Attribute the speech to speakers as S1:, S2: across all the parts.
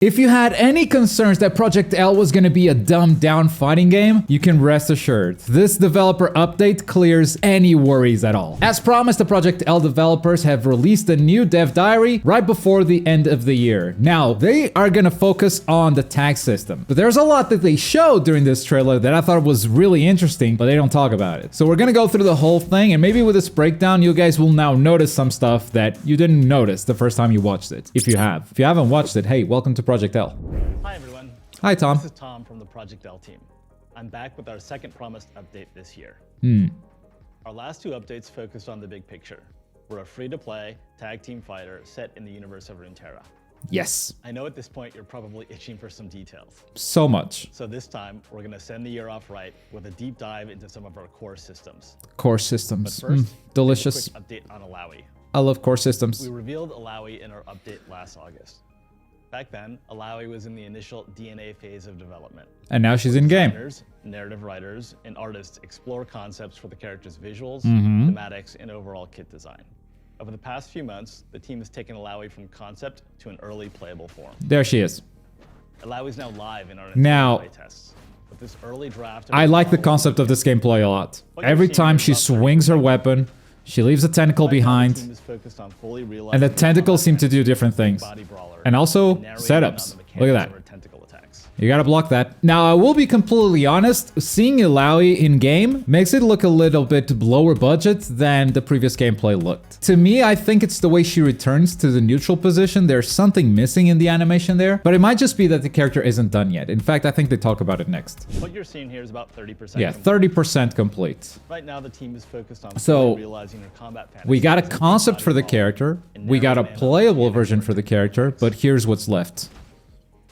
S1: If you had any concerns that Project L was going to be a dumbed down fighting game, you can rest assured. This developer update clears any worries at all. As promised, the Project L developers have released a new dev diary right before the end of the year. Now, they are going to focus on the tag system, but there's a lot that they showed during this trailer that I thought was really interesting, but they don't talk about it. So we're going to go through the whole thing, and maybe with this breakdown, you guys will now notice some stuff that you didn't notice the first time you watched it. If you haven't watched it, hey, welcome to Project L.
S2: Hi everyone.
S1: Hi Tom.
S2: This is Tom from the Project L team. I'm back with our second promised update this year. Our last two updates focused on the big picture. We're a free-to-play tag team fighter set in the universe of Runeterra.
S1: Yes.
S2: I know at this point you're probably itching for some details.
S1: So much.
S2: So this time we're going to send the year off right with a deep dive into some of our core systems.
S1: Core systems.
S2: But first,
S1: delicious.
S2: A quick update on Illaoi.
S1: I love core systems.
S2: We revealed Illaoi in our update last August. Back then, Illaoi was in the initial DNA phase of development.
S1: And now she's in game.
S2: Designers, narrative writers, and artists explore concepts for the character's visuals, thematics, and overall kit design. Over the past few months, the team has taken Illaoi from concept to an early playable form.
S1: There she is.
S2: Illaoi is now live in our playtests. With this early draft,
S1: I like the concept of this gameplay a lot. Every time she swings her weapon, she leaves a tentacle behind, and the tentacles seem to do different things. And also, setups. Look at that. You gotta block that. Now, I will be completely honest, seeing Illaoi in-game makes it look a little bit lower budget than the previous gameplay looked. To me, I think it's the way she returns to the neutral position. There's something missing in the animation there, but it might just be that the character isn't done yet. In fact, I think they talk about it next.
S2: What you're seeing here is about 30%.
S1: Yeah, 30% complete.
S2: Right now, the team is focused on realizing their combat fantasy.
S1: We got a concept for the character, we got a playable version for the character, but here's what's left.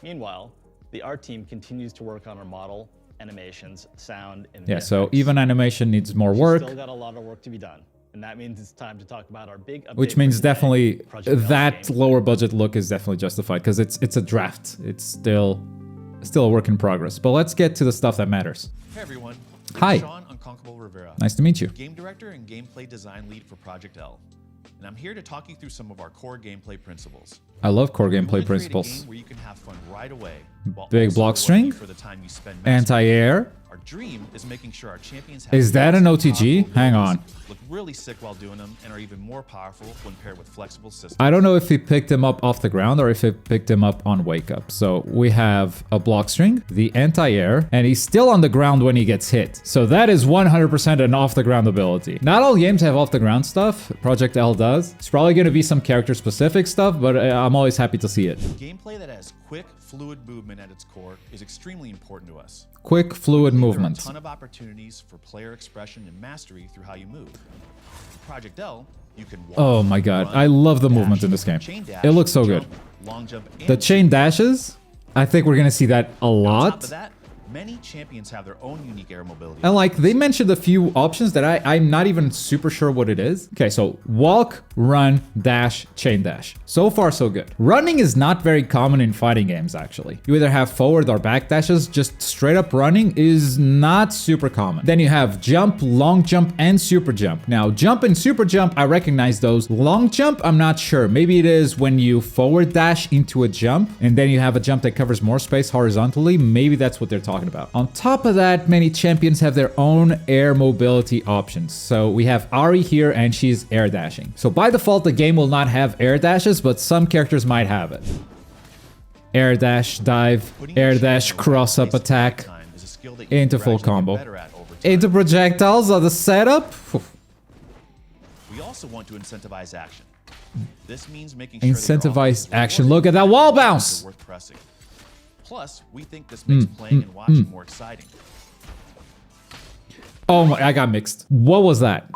S2: Meanwhile, the art team continues to work on our model, animations, sound, and
S1: yeah, so even animation needs more work.
S2: Still got a lot of work to be done, and that means it's time to talk about our big update.
S1: Which means definitely that lower budget look is definitely justified because it's a draft. It's still a work in progress. But let's get to the stuff that matters.
S3: Hey everyone.
S1: Hi.
S3: Sean Unconquerable Rivera.
S1: Nice to meet you.
S3: Game director and gameplay design lead for Project L. And I'm here to talk you through some of our core gameplay principles.
S1: I love core gameplay principles.
S3: Where you can have fun right away.
S1: Big block string, anti-air.
S3: Our dream is making sure our champions have
S1: is that an OTG? Hang on.
S3: Look really sick while doing them and are even more powerful when paired with flexible systems.
S1: I don't know if he picked him up off the ground or if he picked him up on wake up. So we have a block string, the anti-air, and he's still on the ground when he gets hit. So that is 100% an off the ground ability. Not all games have off the ground stuff. Project L does. It's probably going to be some character specific stuff, but I'm always happy to see it.
S3: Gameplay that has quick, fluid movement at its core is extremely important to us.
S1: Quick, fluid movement.
S3: There are a ton of opportunities for player expression and mastery through how you move. In Project L, you can walk,
S1: oh my god,
S3: run,
S1: I love the movement
S3: dash,
S1: in this game.
S3: dash,
S1: it looks so
S3: jump,
S1: good.
S3: Long jump,
S1: The chain dashes, I think we're gonna see that a lot.
S3: On top of that, many champions have their own unique air mobility.
S1: And like, they mentioned a few options that I'm not even super sure what it is. Okay, so walk, run, dash, chain dash. So far, so good. Running is not very common in fighting games, actually. You either have forward or back dashes. Just straight up running is not super common. Then you have jump, long jump, and super jump. Now, jump and super jump, I recognize those. Long jump, I'm not sure. Maybe it is when you forward dash into a jump, and then you have a jump that covers more space horizontally. Maybe that's what they're talking about. On top of that, many champions have their own air mobility options. So we have Ari here, and she's air dashing. So by default, the game will not have air dashes, but some characters might have it. Air dash, dive, air dash, cross up attack, into full combo. Into projectiles are the setup.
S3: We also want to incentivize action. This means making sure
S1: incentivize action. Look at that wall bounce.
S3: Worth pressing. Plus, we think this makes playing and watching more exciting.
S1: Oh my, I got mixed. What was that?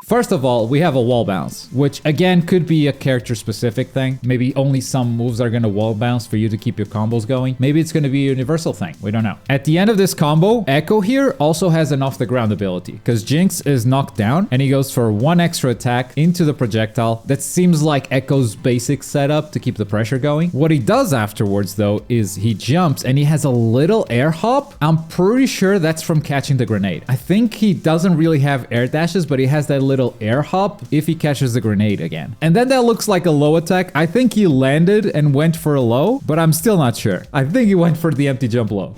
S1: First of all, we have a wall bounce, which again could be a character specific thing. Maybe only some moves are going to wall bounce for you to keep your combos going. Maybe it's going to be a universal thing. We don't know. At the end of this combo, Echo here also has an off the ground ability because Jinx is knocked down and he goes for one extra attack into the projectile. That seems like Echo's basic setup to keep the pressure going. What he does afterwards though is he jumps and he has a little air hop. I'm pretty sure that's from catching the grenade. I think he doesn't really have air dashes, but he has that little air hop if he catches the grenade again. And then that looks like a low attack. I think he landed and went for a low, but I'm still not sure. I think he went for the empty jump low.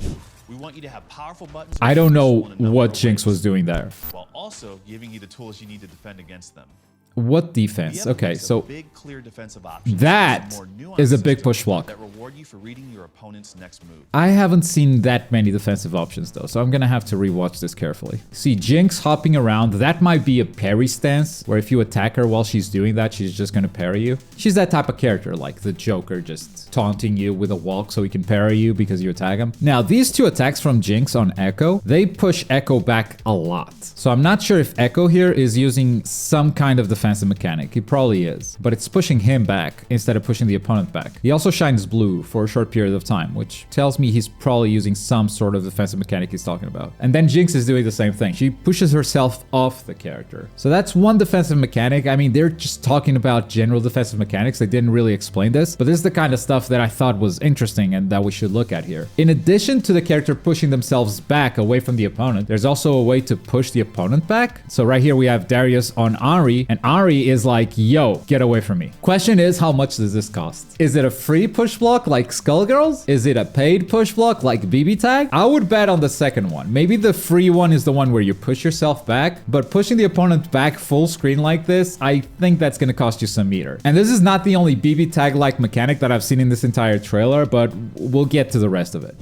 S3: We want you to have powerful buttons.
S1: I don't know what Jinx was doing there.
S3: While also giving you the tools you need to defend against them.
S1: What defense? Okay, so
S3: big, clear defensive options.
S1: that is a big push block.
S3: That reward you for reading your opponent's next move.
S1: I haven't seen that many defensive options though, so I'm gonna have to rewatch this carefully. See, Jinx hopping around, that might be a parry stance, where if you attack her while she's doing that, she's just gonna parry you. She's that type of character, like the Joker, just taunting you with a walk so he can parry you because you attack him. Now, these two attacks from Jinx on Echo, they push Echo back a lot. So I'm not sure if Echo here is using some kind of defensive mechanic. He probably is, but it's pushing him back instead of pushing the opponent back. He also shines blue for a short period of time, which tells me he's probably using some sort of defensive mechanic he's talking about. And then Jinx is doing the same thing. She pushes herself off the character. So that's one defensive mechanic. I mean, they're just talking about general defensive mechanics. They didn't really explain this, but this is the kind of stuff that I thought was interesting and that we should look at here. In addition to the character pushing themselves back away from the opponent, there's also a way to push the opponent back. So right here we have Darius on Ahri, and Ahri is like, yo, get away from me. Question is, how much does this cost? Is it a free push block like Skullgirls? Is it a paid push block like BB Tag? I would bet on the second one. Maybe the free one is the one where you push yourself back, but pushing the opponent back full screen like this, I think that's gonna cost you some meter. And this is not the only BB Tag-like mechanic that I've seen in this entire trailer, but we'll get to the rest of it.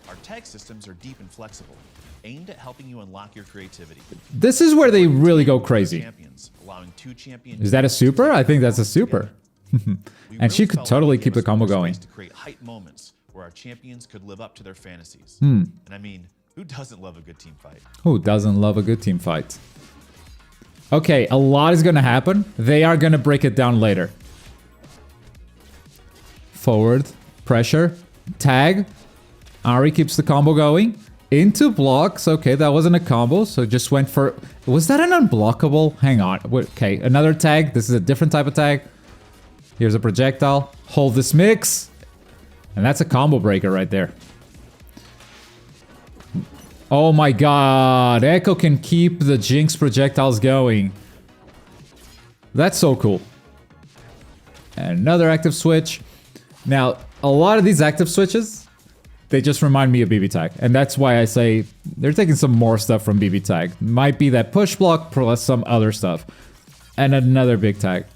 S3: Our tag systems are deep and flexible, aimed at helping you unlock your creativity.
S1: This is where they really go crazy.
S3: Champions, allowing two champions.
S1: Is that a super? I think that's a super. And she could totally keep the combo going.
S3: To create hype moments where our champions could live up to their fantasies.
S1: Hmm.
S3: And I mean, who doesn't love a good team fight?
S1: Who doesn't love a good team fight? Okay, a lot is gonna happen. They are gonna break it down later. Forward, pressure, tag. Ahri keeps the combo going. Into blocks. Okay, that wasn't a combo, so just went for... Was that an unblockable? Hang on. Okay, another tag. This is a different type of tag. Here's a projectile. Hold this mix. And that's a combo breaker right there. Oh my god. Echo can keep the Jinx projectiles going. That's so cool. And another active switch. Now, a lot of these active switches, they just remind me of BB Tag. And that's why I say they're taking some more stuff from BB Tag. Might be that push block plus some other stuff. And another big tag.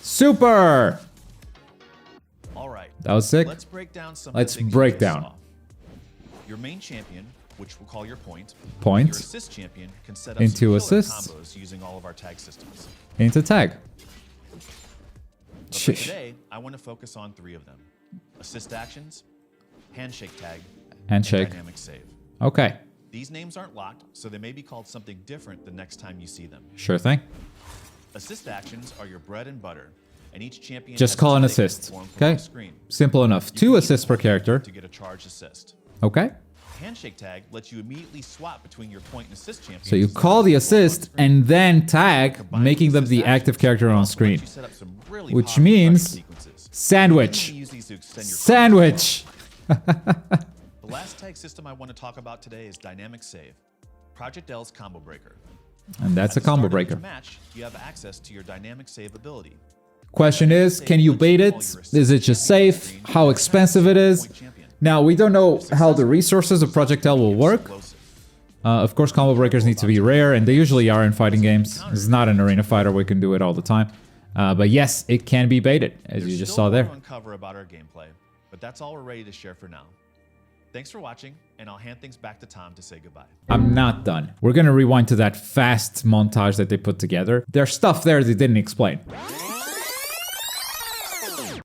S1: Super!
S3: All right.
S1: That was sick.
S3: Let's break down some
S1: Let's
S3: of the things
S1: break
S3: you
S1: down.
S3: saw. Your main champion, which we'll call your point.
S1: Point.
S3: Your assist champion can set up
S1: Into
S3: some killer
S1: assists.
S3: combos using all of our tag systems.
S1: Into tag.
S3: But for today, I want to focus on 3 of them. Assist actions, handshake tag,
S1: Handshake.
S3: and dynamic save.
S1: Okay.
S3: These names aren't locked, so they may be called something different the next time you see them.
S1: Sure thing.
S3: Assist actions are your bread and butter, and each champion
S1: Just
S3: has
S1: call
S3: a
S1: an
S3: tick they
S1: assist.
S3: perform from
S1: Okay.
S3: off screen.
S1: Simple enough.
S3: You
S1: 2
S3: can
S1: assists per
S3: use one
S1: character.
S3: to get a charged assist.
S1: Okay.
S3: Handshake tag lets you immediately swap between your point and assist champions.
S1: So you call the assist and then tag, making them the active character on screen. Which means sandwich. Sandwich.
S3: The last tag system I want to talk about today is Dynamic Save, Project L's combo breaker.
S1: And that's a
S3: At the
S1: combo
S3: start of each
S1: breaker.
S3: match, you have access to your Dynamic Save ability.
S1: Question is, can you bait it? Is it just safe? How expensive it is? Now, we don't know how the resources of Project L will work. Of course, combo breakers need to be rare, and they usually are in fighting games. This is not an arena fighter, we can do it all the time. But yes, it can be baited, as you just saw there.
S3: There's still more to uncover about our gameplay, but that's all we're ready to share for now. Thanks for watching, and I'll hand things back to Tom to say goodbye.
S1: I'm not done. We're gonna rewind to that fast montage that they put together. There's stuff there they didn't explain.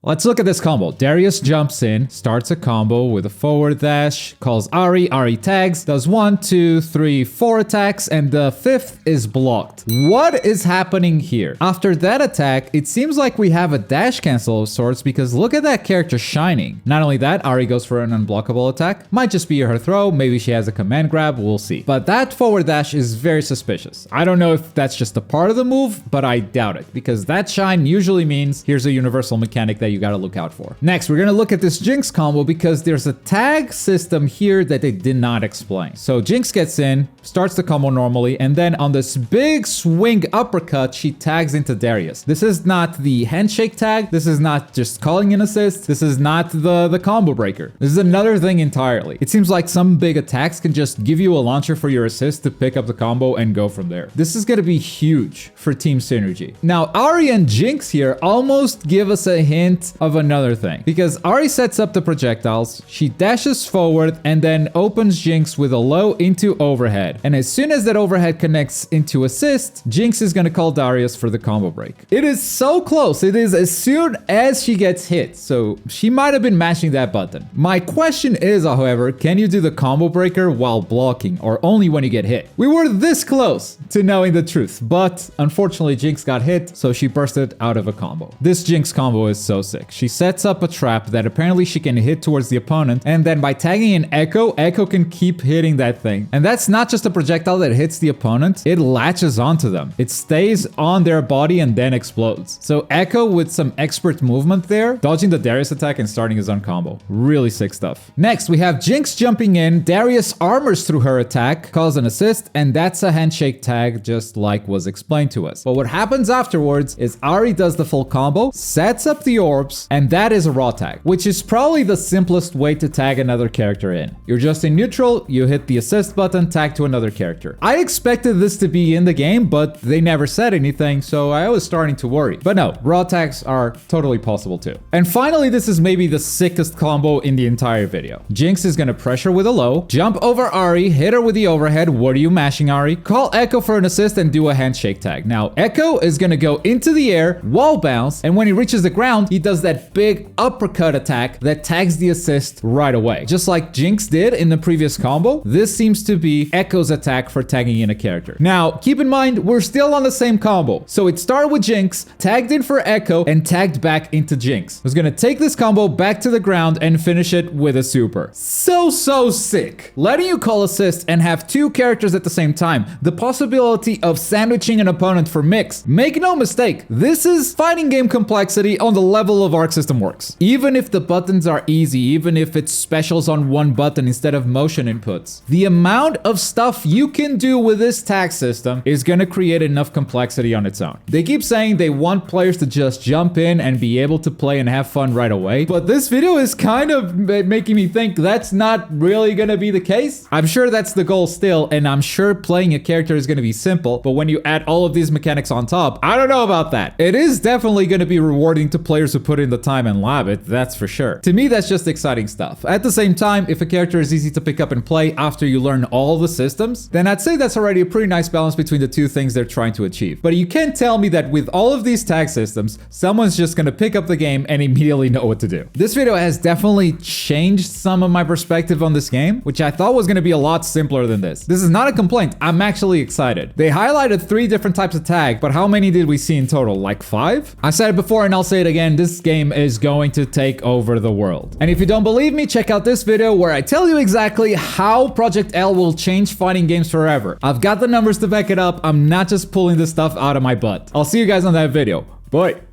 S1: Let's look at this combo. Darius jumps in, starts a combo with a forward dash, calls Ahri, Ahri tags, does 1, 2, 3, 4 attacks, and the 5th is blocked. What is happening here? After that attack, it seems like we have a dash cancel of sorts because look at that character shining. Not only that, Ahri goes for an unblockable attack. Might just be her throw, maybe she has a command grab, we'll see. But that forward dash is very suspicious. I don't know if that's just a part of the move, but I doubt it because that shine usually means here's a universal mechanic that that you gotta look out for. Next, we're gonna look at this Jinx combo because there's a tag system here that they did not explain. So Jinx gets in, starts the combo normally, and then on this big swing uppercut, she tags into Darius. This is not the handshake tag. This is not just calling an assist. This is not the combo breaker. This is another thing entirely. It seems like some big attacks can just give you a launcher for your assist to pick up the combo and go from there. This is gonna be huge for team synergy. Now, Ahri and Jinx here almost give us a hint of another thing, because Ahri sets up the projectiles, she dashes forward and then opens Jinx with a low into overhead. And as soon as that overhead connects into assist, Jinx is gonna call Darius for the combo break. It is so close. It is as soon as she gets hit. So she might have been mashing that button. My question is, however, can you do the combo breaker while blocking or only when you get hit? We were this close to knowing the truth, but unfortunately Jinx got hit, so she bursted out of a combo. This Jinx combo is so sick. She sets up a trap that apparently she can hit towards the opponent, and then by tagging in Echo, Echo can keep hitting that thing. And that's not just a projectile that hits the opponent, it latches onto them. It stays on their body and then explodes. So Echo with some expert movement there, dodging the Darius attack and starting his own combo. Really sick stuff. Next, we have Jinx jumping in, Darius armors through her attack, calls an assist, and that's a handshake tag just like was explained to us. But what happens afterwards is Ahri does the full combo, sets up the orbs, and that is a raw tag, which is probably the simplest way to tag another character in. You're just in neutral, you hit the assist button, tag to another character. I expected this to be in the game, but they never said anything, so I was starting to worry. But no, raw tags are totally possible too. And finally, this is maybe the sickest combo in the entire video. Jinx is gonna pressure with a low, jump over Ahri, hit her with the overhead. What are you mashing, Ahri? Call Echo for an assist and do a handshake tag. Now, Echo is gonna go into the air, wall bounce, and when he reaches the ground, he does that big uppercut attack that tags the assist right away. Just like Jinx did in the previous combo, this seems to be Echo's attack for tagging in a character. Now, keep in mind, we're still on the same combo. So it started with Jinx, tagged in for Echo, and tagged back into Jinx. Who's gonna take this combo back to the ground and finish it with a super. So sick. Letting you call assist and have two characters at the same time. The possibility of sandwiching an opponent for mix. Make no mistake, this is fighting game complexity on the level of Arc System Works. Even if the buttons are easy, even if it's specials on one button instead of motion inputs, the amount of stuff you can do with this tag system is gonna create enough complexity on its own. They keep saying they want players to just jump in and be able to play and have fun right away, but this video is kind of making me think that's not really gonna be the case. I'm sure that's the goal still, and I'm sure playing a character is gonna be simple, but when you add all of these mechanics on top, I don't know about that. It is definitely gonna be rewarding to players who put in the time and lab it, that's for sure. To me, that's just exciting stuff. At the same time, if a character is easy to pick up and play after you learn all the systems, then I'd say that's already a pretty nice balance between the two things they're trying to achieve. But you can't tell me that with all of these tag systems, someone's just gonna pick up the game and immediately know what to do. This video has definitely changed some of my perspective on this game, which I thought was gonna be a lot simpler than this. This is not a complaint, I'm actually excited. They highlighted 3 different types of tag, but how many did we see in total? Like 5? I said it before and I'll say it again, this game is going to take over the world. And if you don't believe me, check out this video where I tell you exactly how Project L will change fighting games forever. I've got the numbers to back it up, I'm not just pulling this stuff out of my butt. I'll see you guys on that video. Bye!